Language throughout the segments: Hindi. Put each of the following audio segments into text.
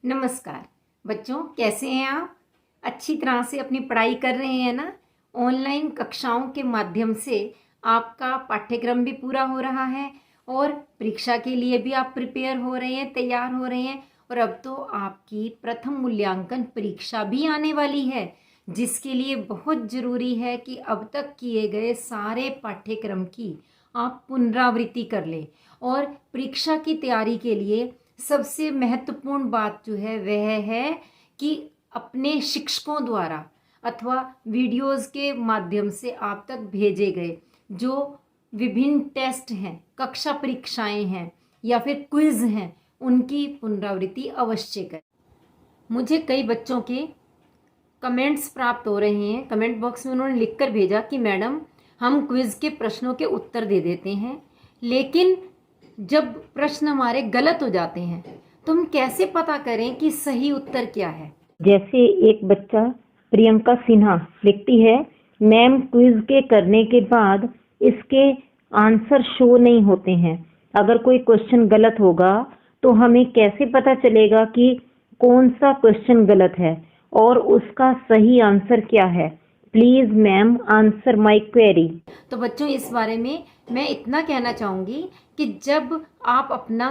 नमस्कार बच्चों, कैसे हैं आप? अच्छी तरह से अपनी पढ़ाई कर रहे हैं ना? ऑनलाइन कक्षाओं के माध्यम से आपका पाठ्यक्रम भी पूरा हो रहा है और परीक्षा के लिए भी आप प्रिपेयर हो रहे हैं, तैयार हो रहे हैं। और अब तो आपकी प्रथम मूल्यांकन परीक्षा भी आने वाली है, जिसके लिए बहुत ज़रूरी है कि अब तक किए गए सारे पाठ्यक्रम की आप पुनरावृत्ति कर लें। और परीक्षा की तैयारी के लिए सबसे महत्वपूर्ण बात जो है वह है कि अपने शिक्षकों द्वारा अथवा वीडियोस के माध्यम से आप तक भेजे गए जो विभिन्न टेस्ट हैं, कक्षा परीक्षाएं हैं या फिर क्विज हैं, उनकी पुनरावृत्ति अवश्य करें। मुझे कई बच्चों के कमेंट्स प्राप्त हो रहे हैं। कमेंट बॉक्स में उन्होंने लिखकर भेजा कि मैडम, हम क्विज के प्रश्नों के उत्तर दे देते हैं, लेकिन जब प्रश्न हमारे गलत हो जाते हैं तो हम कैसे पता करें कि सही उत्तर क्या है। जैसे एक बच्चा प्रियंका सिन्हा लिखती है, मैम क्विज के करने के बाद इसके आंसर शो नहीं होते हैं। अगर कोई क्वेश्चन गलत होगा तो हमें कैसे पता चलेगा कि कौन सा क्वेश्चन गलत है और उसका सही आंसर क्या है? Please ma'am answer my query. तो बच्चों, इस बारे में मैं इतना कहना चाहूँगी कि जब आप अपना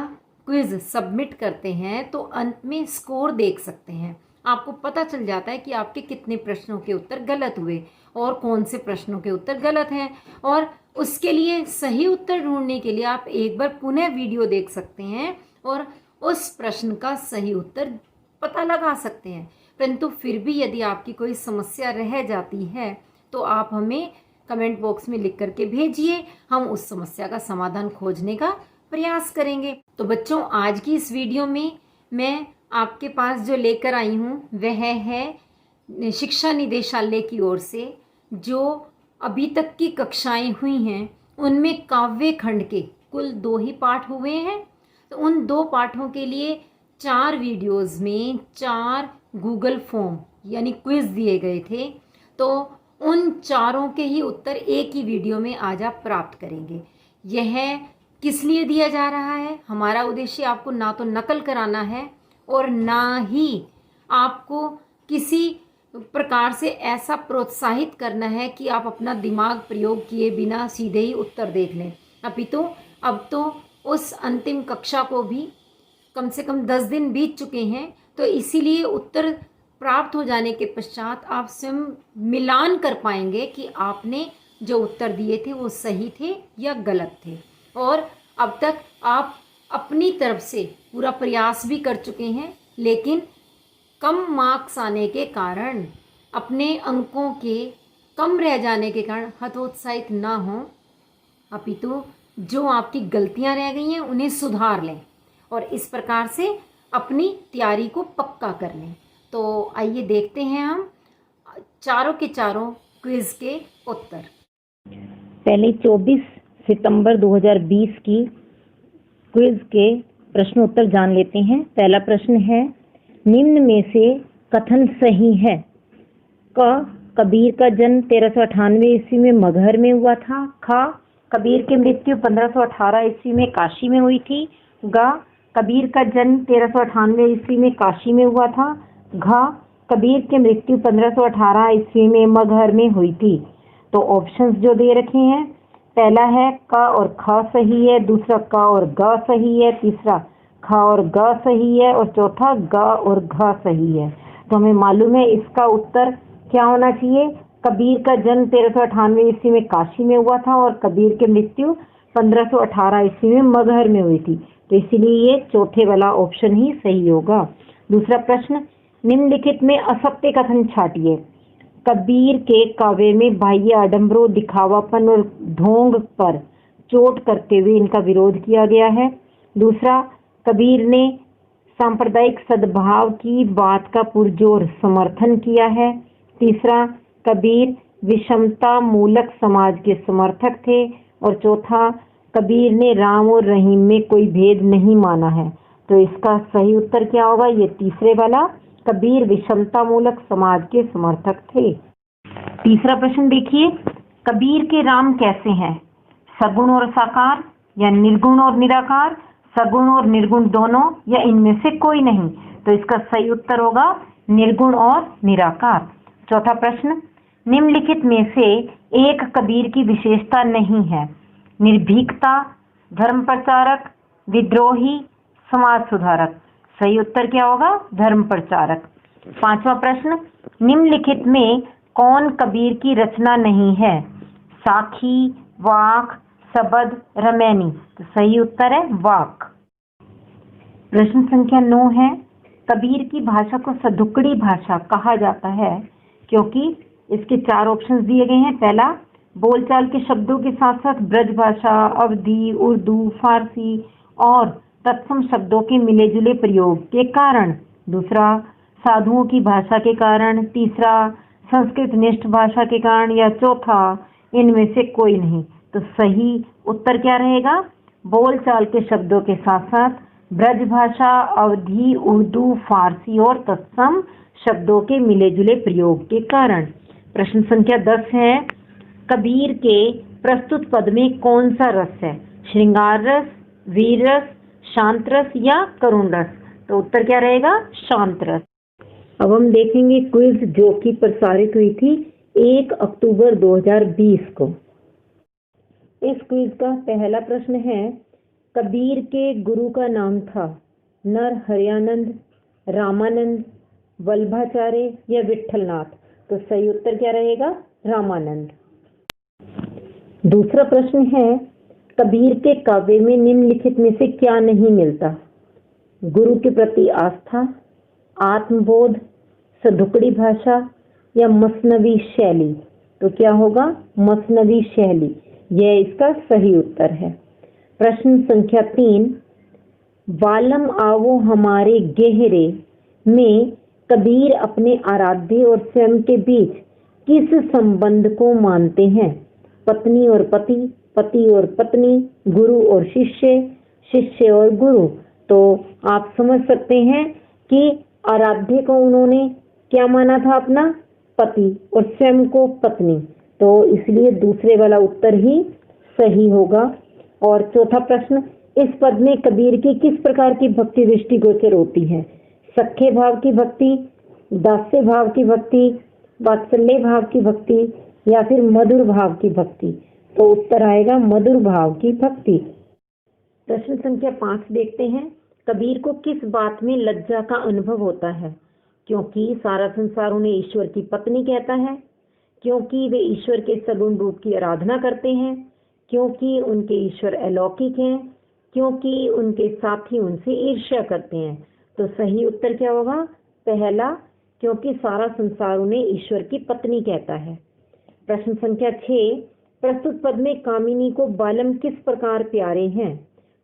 क्विज सबमिट करते हैं तो अंत में स्कोर देख सकते हैं। आपको पता चल जाता है कि आपके कितने प्रश्नों के उत्तर गलत हुए और कौन से प्रश्नों के उत्तर गलत हैं। और उसके लिए सही उत्तर ढूंढने के लिए आप एक बार पुनः वीडियो देख सकते हैं और उस प्रश्न का सही उत्तर पता लगा सकते हैं। परंतु फिर भी यदि आपकी कोई समस्या रह जाती है तो आप हमें कमेंट बॉक्स में लिख करके भेजिए, हम उस समस्या का समाधान खोजने का प्रयास करेंगे। तो बच्चों, आज की इस वीडियो में मैं आपके पास जो लेकर आई हूँ वह है शिक्षा निदेशालय की ओर से जो अभी तक की कक्षाएं हुई हैं उनमें काव्य खंड के कुल 2 ही पाठ हुए हैं। तो उन 2 पाठों के लिए 4 वीडियोस में 4 गूगल फॉर्म यानी क्विज दिए गए थे। तो उन चारों के ही उत्तर एक ही वीडियो में आज आप प्राप्त करेंगे। यह किस लिए दिया जा रहा है? हमारा उद्देश्य आपको ना तो नकल कराना है और ना ही आपको किसी प्रकार से ऐसा प्रोत्साहित करना है कि आप अपना दिमाग प्रयोग किए बिना सीधे ही उत्तर देख लें। अपितु अब तो उस अंतिम कक्षा को भी कम से कम 10 दिन बीत चुके हैं, तो इसीलिए उत्तर प्राप्त हो जाने के पश्चात आप स्वयं मिलान कर पाएंगे कि आपने जो उत्तर दिए थे वो सही थे या गलत थे। और अब तक आप अपनी तरफ से पूरा प्रयास भी कर चुके हैं, लेकिन कम मार्क्स आने के कारण, अपने अंकों के कम रह जाने के कारण हतोत्साहित ना हो, अपितु जो आपकी गलतियां रह गई हैं उन्हें सुधार लें और इस प्रकार से अपनी तैयारी को पक्का कर लें। तो आइए देखते हैं हम चारों के चारों क्विज के उत्तर। पहले 24 सितंबर 2020 की क्विज के प्रश्न उत्तर जान लेते हैं। पहला प्रश्न है, निम्न में से कथन सही है? क, कबीर का जन्म 1398 ईस्वी में मगहर में हुआ था। ख, कबीर की मृत्यु 1518 ईस्वी में काशी में हुई थी। ग, कबीर का जन्म 1398 ईस्वी में काशी में हुआ था। घ, कबीर की मृत्यु 1518 ईस्वी में मगहर में हुई थी। तो ऑप्शंस जो दे रखे हैं, पहला है क और ख सही है, दूसरा क और ग सही है, तीसरा ख और ग सही है और चौथा ग और घ सही है। तो हमें मालूम है इसका उत्तर क्या होना चाहिए। कबीर का जन्म 1398 ईस्वी में काशी में हुआ था और कबीर की मृत्यु 1518 ईस्वी में मगहर में हुई थी। तो इसीलिए ये चौथे वाला ऑप्शन ही सही होगा। दूसरा प्रश्न, निम्नलिखित में असत्य कथन छांटिए। कबीर के काव्य में बाह्य आडंबरों, दिखावापन और ढोंग पर चोट करते हुए इनका विरोध किया गया है। दूसरा, कबीर ने सांप्रदायिक सद्भाव की बात का पुरजोर समर्थन किया है। तीसरा, कबीर विषमता मूलक समाज के समर्थक थे। और चौथा, कबीर ने राम और रहीम में कोई भेद नहीं माना है। तो इसका सही उत्तर क्या होगा? ये तीसरे वाला, कबीर विषमता मूलक समाज के समर्थक थे। तीसरा प्रश्न देखिए, कबीर के राम कैसे हैं? सगुण और साकार या निर्गुण और निराकार, सगुण और निर्गुण दोनों या इनमें से कोई नहीं? तो इसका सही उत्तर होगा निर्गुण और निराकार। चौथा प्रश्न, निम्नलिखित में से एक कबीर की विशेषता नहीं है। निर्भीकता, धर्म प्रचारक, विद्रोही, समाज सुधारक। सही उत्तर क्या होगा? धर्म प्रचारक। पांचवा प्रश्न, निम्नलिखित में कौन कबीर की रचना नहीं है? साखी, वाक, सबद, रमैनी। तो सही उत्तर है वाक। प्रश्न संख्या 9 है, कबीर की भाषा को सदुकड़ी भाषा कहा जाता है क्योंकि इसके 4 ऑप्शंस दिए गए हैं। पहला, बोलचाल के शब्दों के साथ साथ ब्रज भाषा, अवधी, उर्दू, फारसी और तत्सम शब्दों के मिले जुले प्रयोग के कारण। दूसरा, साधुओं की भाषा के कारण। तीसरा, संस्कृत निष्ठ भाषा के कारण। या चौथा, इनमें से कोई नहीं। तो सही उत्तर क्या रहेगा? बोलचाल के शब्दों के साथ साथ ब्रज भाषा, अवधी, उर्दू, फारसी और तत्सम शब्दों के मिले जुले प्रयोग के कारण। प्रश्न संख्या 10 है, कबीर के प्रस्तुत पद में कौन सा रस है? श्रृंगार रस, वीर रस, शांत रस या करुण रस। तो उत्तर क्या रहेगा? शांत रस। अब हम देखेंगे क्विज जो कि प्रसारित हुई थी 1 अक्टूबर 2020 को। इस क्विज का पहला प्रश्न है, कबीर के गुरु का नाम था नर हरियानंद, रामानंद, वल्लभाचार्य या विठलनाथ। तो सही उत्तर क्या रहेगा? रामानंद। दूसरा प्रश्न है, कबीर के काव्य में निम्नलिखित में से क्या नहीं मिलता? गुरु के प्रति आस्था, आत्मबोध, सदुकड़ी भाषा या मसनवी शैली। तो क्या होगा? मसनवी शैली। यह इसका सही उत्तर है। प्रश्न संख्या 3, बालम आवो हमारे गहरे में कबीर अपने आराध्य और स्वयं के बीच किस संबंध को मानते हैं? पत्नी और पति, पति और पत्नी, गुरु और शिष्य, शिष्य और गुरु। तो आप समझ सकते हैं कि आराध्य को उन्होंने क्या माना था? अपना पति, और स्वयं को पत्नी। तो इसलिए दूसरे वाला उत्तर ही सही होगा। और चौथा प्रश्न, इस पद में कबीर की किस प्रकार की भक्ति दृष्टिगोचर होती है? सख्य भाव की भक्ति, दास्य भाव की भक्ति, वात्सल्य भाव की भक्ति या फिर मधुर भाव की भक्ति। तो उत्तर आएगा मधुर भाव की भक्ति। प्रश्न संख्या 5 देखते हैं, कबीर को किस बात में लज्जा का अनुभव होता है? क्योंकि सारा संसार उन्हें ईश्वर की पत्नी कहता है, क्योंकि वे ईश्वर के सगुण रूप की आराधना करते हैं, क्योंकि उनके ईश्वर अलौकिक हैं, क्योंकि उनके साथी उनसे ईर्ष्या करते हैं। तो सही उत्तर क्या होगा? पहला, क्योंकि सारा संसार उन्हें ईश्वर की पत्नी कहता है। प्रश्न संख्या 6, प्रस्तुत पद में कामिनी को बालम किस प्रकार प्यारे हैं?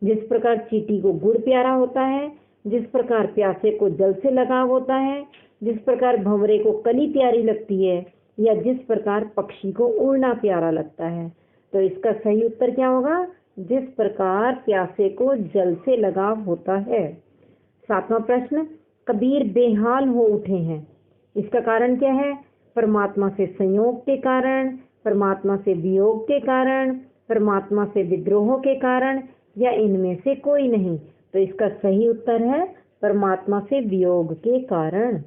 जिस प्रकार चींटी को गुड़ प्यारा होता है, जिस प्रकार प्यासे को जल से लगाव होता है, जिस प्रकार भंवरे को कली प्यारी लगती है, या जिस प्रकार पक्षी को उड़ना प्यारा लगता है। तो इसका सही उत्तर क्या होगा? जिस प्रकार प्यासे को जल से लगाव होता है। 7वां प्रश्न, कबीर बेहाल हो उठे हैं, इसका कारण क्या है? परमात्मा से संयोग के कारण, परमात्मा से वियोग के कारण, परमात्मा से विद्रोह के कारण या इनमें से कोई नहीं। तो इसका सही उत्तर है परमात्मा से वियोग के कारण।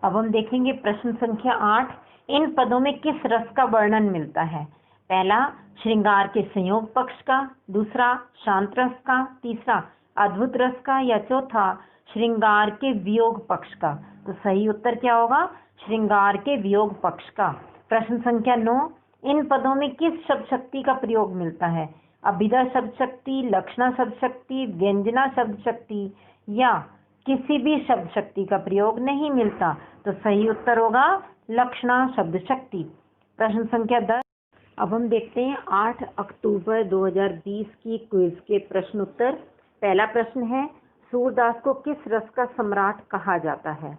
अब हम देखेंगे प्रश्न संख्या 8, इन पदों में किस रस का वर्णन मिलता है? पहला, श्रृंगार के संयोग पक्ष का। दूसरा, शांत रस का। तीसरा, अद्भुत रस का। या चौथा, श्रृंगार के वियोग पक्ष का। तो सही उत्तर क्या होगा? श्रृंगार के वियोग पक्ष का। प्रश्न संख्या 9, इन पदों में किस शब्द शक्ति का प्रयोग मिलता है? अभिधा शब्द शक्ति, लक्षणा शब्द शक्ति, व्यंजना शब्द शक्ति या किसी भी शब्द शक्ति का प्रयोग नहीं मिलता। तो सही उत्तर होगा लक्षणा शब्द शक्ति। प्रश्न संख्या 10, अब हम देखते हैं 8 अक्टूबर 2020 की क्विज के प्रश्न उत्तर। पहला प्रश्न है, सूरदास को किस रस का सम्राट कहा जाता है?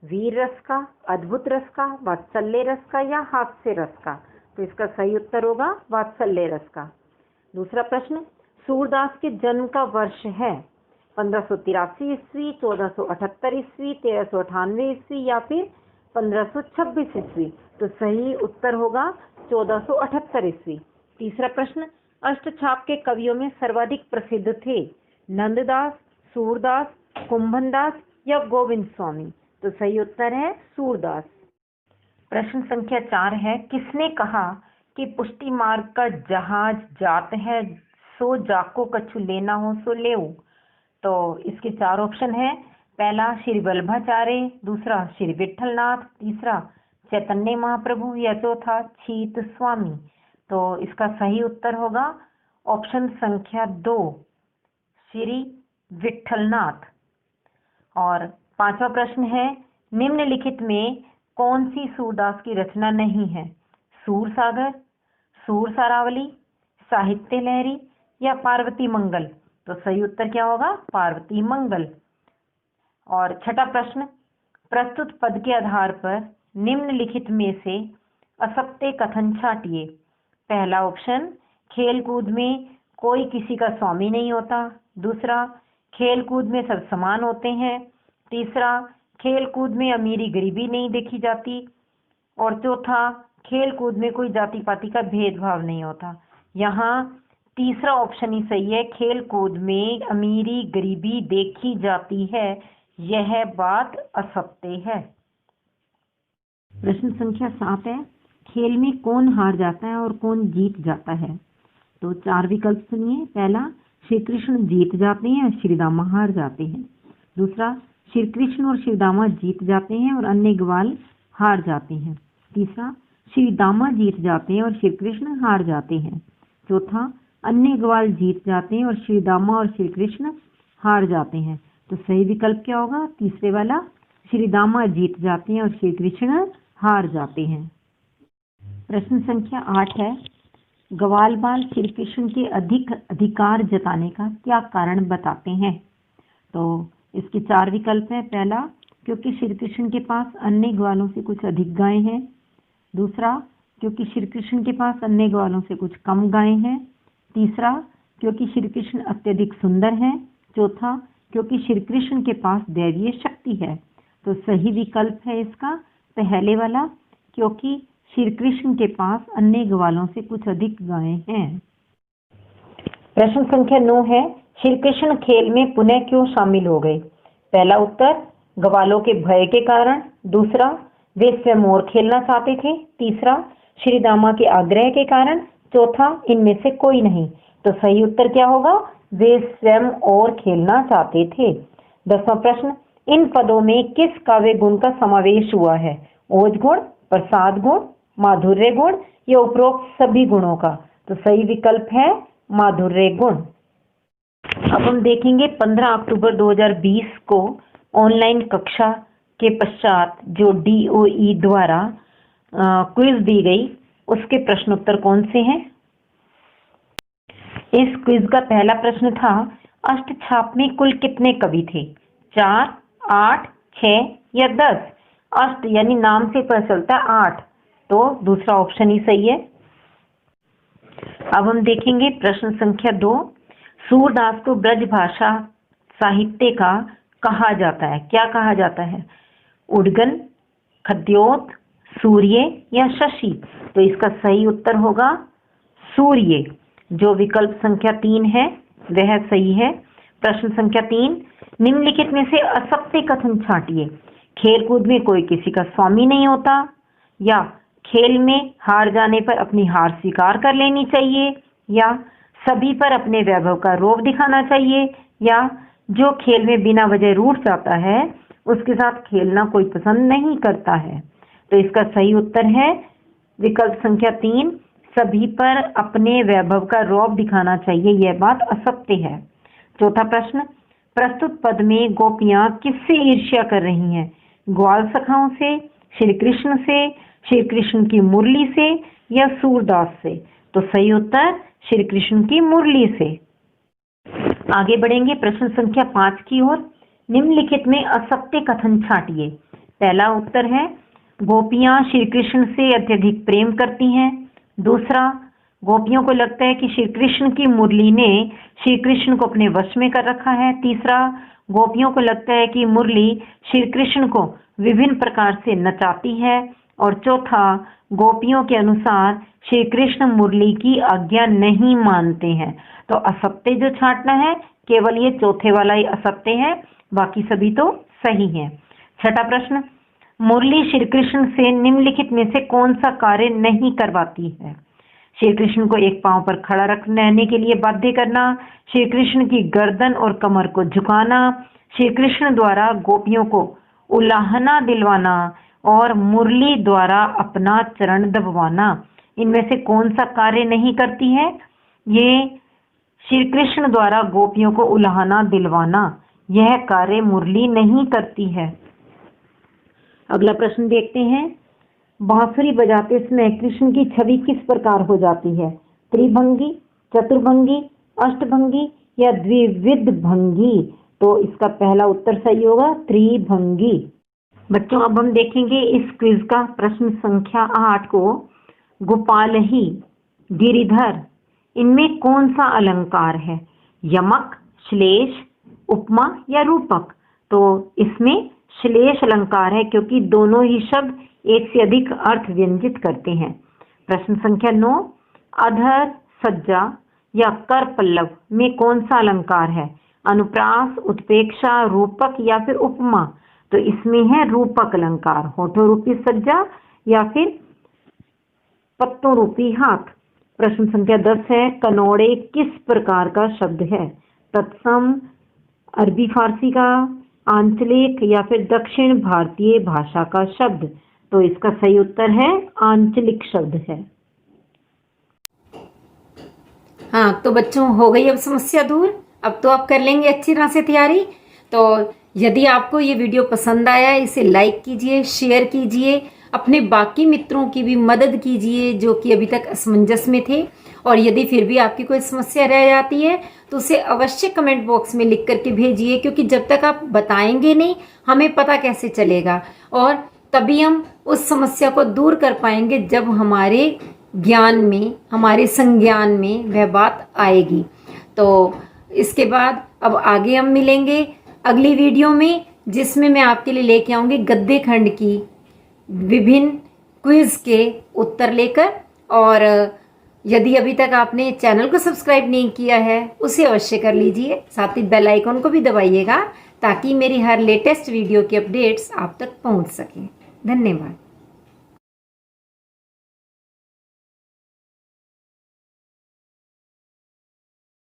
वीर रस का, अद्भुत रस का, वात्सल्य रस का या हास्य रस का। तो इसका सही उत्तर होगा वात्सल्य रस का। दूसरा प्रश्न, सूरदास के जन्म का वर्ष है 1583 ईस्वी, 1478 ईस्वी, 1398 ईस्वी या फिर 1526 ईस्वी। तो सही उत्तर होगा 1478 ईस्वी। तीसरा प्रश्न, अष्टछाप के कवियों में सर्वाधिक प्रसिद्ध थे नंददास, सूरदास, कुंभनदास या गोविंद स्वामी? तो सही उत्तर है सूरदास। प्रश्न संख्या 4 है, किसने कहा कि पुष्टि मार्ग का जहाज जात है, सो जाको कछु लेना हो सो लेऊ? तो इसके 4 ऑप्शन है। पहला श्री वल्लभाचार्य, दूसरा श्री विठलनाथ, तीसरा चैतन्य महाप्रभु या चौथा छीत स्वामी। तो इसका सही उत्तर होगा ऑप्शन संख्या 2 श्री विठलनाथ। और 5वां प्रश्न है, निम्नलिखित में कौन सी सूरदास की रचना नहीं है? सूर सागर, सूर सारावली, साहित्य लहरी या पार्वती मंगल? तो सही उत्तर क्या होगा? पार्वती मंगल। और 6वां प्रश्न, प्रस्तुत पद के आधार पर निम्नलिखित में से असत्य कथन छांटिए। पहला ऑप्शन, खेल कूद में कोई किसी का स्वामी नहीं होता। दूसरा, खेल कूद में सब समान होते हैं। तीसरा, खेल कूद में अमीरी गरीबी नहीं देखी जाती। और चौथा, खेल कूद में कोई जाति पाति का भेदभाव नहीं होता। यहाँ तीसरा ऑप्शन ही सही है, खेल कूद में अमीरी गरीबी देखी जाती है, यह बात असत्य है। प्रश्न संख्या 7 है, खेल में कौन हार जाता है और कौन जीत जाता है? तो 4 विकल्प सुनिए। पहला, श्री कृष्ण जीत जाते हैं और श्री दामा हार जाते हैं। दूसरा, श्री कृष्ण और श्री दामा जीत जाते हैं और अन्य ग्वाल हार जाते हैं। तीसरा, श्री दामा जीत जाते हैं और श्री कृष्ण हार जाते हैं। चौथा, अन्य ग्वाल जीत जाते हैं और श्री दामा और श्री कृष्ण हार जाते हैं। तो सही विकल्प क्या होगा? तीसरे वाला, श्री दामा जीत जाते हैं और श्री कृष्ण हार जाते हैं। प्रश्न संख्या 8 है, ग्वाल बाल श्री कृष्ण के अधिक अधिकार जताने का क्या कारण बताते हैं? तो इसके 4 विकल्प हैं। पहला, क्योंकि श्री कृष्ण के पास अन्य ग्वालों से कुछ अधिक गायें हैं। दूसरा, क्योंकि श्री कृष्ण के पास अन्य ग्वालों से कुछ कम गायें हैं। तीसरा, क्योंकि श्री कृष्ण अत्यधिक सुंदर हैं। चौथा, क्योंकि श्री कृष्ण के पास दैवीय शक्ति है। तो सही विकल्प है इसका पहले वाला, क्योंकि श्री कृष्ण के पास अन्य ग्वालों से कुछ अधिक गायें हैं। प्रश्न संख्या 9 है, श्री कृष्ण खेल में पुनः क्यों शामिल हो गए? पहला उत्तर, ग्वालों के भय के कारण। दूसरा, वे स्वयं और खेलना चाहते थे। तीसरा, श्री दामा के आग्रह के कारण। चौथा, इनमें से कोई नहीं। तो सही उत्तर क्या होगा? वे स्वयं और खेलना चाहते थे। 10वां प्रश्न, इन पदों में किस काव्य गुण का समावेश हुआ है? ओज गुण, प्रसाद गुण, माधुर्य गुण या उपरोक्त सभी गुणों का? तो सही विकल्प है माधुर्य गुण। अब हम देखेंगे 15 अक्टूबर 2020 को ऑनलाइन कक्षा के पश्चात जो DOE द्वारा क्विज दी गई, उसके प्रश्न उत्तर कौन से हैं? इस क्विज का पहला प्रश्न था, अष्टछाप में कुल कितने कवि थे? 4, 8, 6 या 10? अष्ट यानी नाम से पता चलता है 8, तो दूसरा ऑप्शन ही सही है। अब हम देखेंगे प्रश्न संख्या 2, सूरदास को ब्रज भाषा साहित्य का कहा जाता है, क्या कहा जाता है? उद्गन, खद्योत, सूर्य या शशि? तो इसका सही उत्तर होगा सूर्य। जो विकल्प संख्या 3 है वह सही है। प्रश्न संख्या 3, निम्नलिखित में से असत्य कथन छांटिए। खेलकूद में कोई किसी का स्वामी नहीं होता, या खेल में हार जाने पर अपनी हार स्वीकार कर लेनी चाहिए, या सभी पर अपने वैभव का रोब दिखाना चाहिए, या जो खेल में बिना वजह रूठ जाता है उसके साथ खेलना कोई पसंद नहीं करता है। तो इसका सही उत्तर है विकल्प संख्या 3, सभी पर अपने वैभव का रौब दिखाना चाहिए, यह बात असत्य है। चौथा प्रश्न, प्रस्तुत पद में गोपियां किससे ईर्ष्या कर रही हैं? ग्वाल सखाओं से, श्री कृष्ण से, श्री कृष्ण की मुरली से या सूरदास से? तो सही उत्तर श्री कृष्ण की मुरली से। आगे बढ़ेंगे प्रश्न संख्या 5 की ओर। निम्नलिखित में असत्य कथन छांटिए। पहला उत्तर है, गोपियां श्री कृष्ण से अत्यधिक प्रेम करती हैं। दूसरा, गोपियों को लगता है कि श्री कृष्ण की मुरली ने श्री कृष्ण को अपने वश में कर रखा है। तीसरा, गोपियों को लगता है कि मुरली श्री कृष्ण को विभिन्न प्रकार से नचाती है। और चौथा, गोपियों के अनुसार श्री कृष्ण मुरली की आज्ञा नहीं मानते हैं। तो असत्य जो छांटना है केवल ये चौथे वाला ही असत्य है, बाकी सभी तो सही हैं। छठा प्रश्न, मुरली श्री कृष्ण से निम्नलिखित में से कौन सा कार्य नहीं करवाती है? श्री कृष्ण को एक पांव पर खड़ा रहने के लिए बाध्य करना, श्री कृष्ण की गर्दन और कमर को झुकाना, श्री कृष्ण द्वारा गोपियों को उलाहना दिलवाना और मुरली द्वारा अपना चरण दबवाना। इनमें से कौन सा कार्य नहीं करती है? ये श्री कृष्ण द्वारा गोपियों को उलाहना दिलवाना, यह कार्य मुरली नहीं करती है। अगला प्रश्न देखते हैं। बांसुरी बजाते समय कृष्ण की छवि किस प्रकार हो जाती है? त्रिभंगी, चतुर्भंगी, अष्टभंगी या द्विविध भंगी? तो इसका पहला उत्तर सही होगा, त्रिभंगी। बच्चों, अब हम देखेंगे इस क्विज का प्रश्न संख्या 8 को। गोपाल ही, गिरिधर, इनमें कौन सा अलंकार है? यमक, श्लेष, उपमा या रूपक? तो इसमें श्लेष अलंकार है, क्योंकि दोनों ही शब्द एक से अधिक अर्थ व्यंजित करते हैं। प्रश्न संख्या 9, अधर, सज्जा या कर पल्लव में कौन सा अलंकार है? अनुप्रास, उत्प्रेक्षा, रूपक या फिर उपमा? तो इसमें है रूपक अलंकार, होठों रूपी सज्जा या फिर पत्तों रूपी हाथ। प्रश्न संख्या 10 है, कनौड़े किस प्रकार का शब्द है? तत्सम, अरबी फारसी का, आंचलिक या फिर दक्षिण भारतीय भाषा का शब्द? तो इसका सही उत्तर है आंचलिक शब्द है। हाँ, तो बच्चों हो गई अब समस्या दूर। अब तो आप कर लेंगे अच्छी तरह से तैयारी। तो यदि आपको ये वीडियो पसंद आया, इसे लाइक कीजिए, शेयर कीजिए, अपने बाकी मित्रों की भी मदद कीजिए जो कि अभी तक असमंजस में थे। और यदि फिर भी आपकी कोई समस्या रह जाती है तो उसे अवश्य कमेंट बॉक्स में लिख करके भेजिए, क्योंकि जब तक आप बताएंगे नहीं हमें पता कैसे चलेगा, और तभी हम उस समस्या को दूर कर पाएंगे जब हमारे ज्ञान में, हमारे संज्ञान में वह बात आएगी। तो इसके बाद अब आगे हम मिलेंगे अगली वीडियो में, जिसमें मैं आपके लिए लेके आऊंगी गद्य खंड की विभिन्न क्विज के उत्तर लेकर। और यदि अभी तक आपने चैनल को सब्सक्राइब नहीं किया है उसे अवश्य कर लीजिए, साथ ही बेल आइकन को भी दबाइएगा ताकि मेरी हर लेटेस्ट वीडियो की अपडेट्स आप तक पहुंच सकें। धन्यवाद।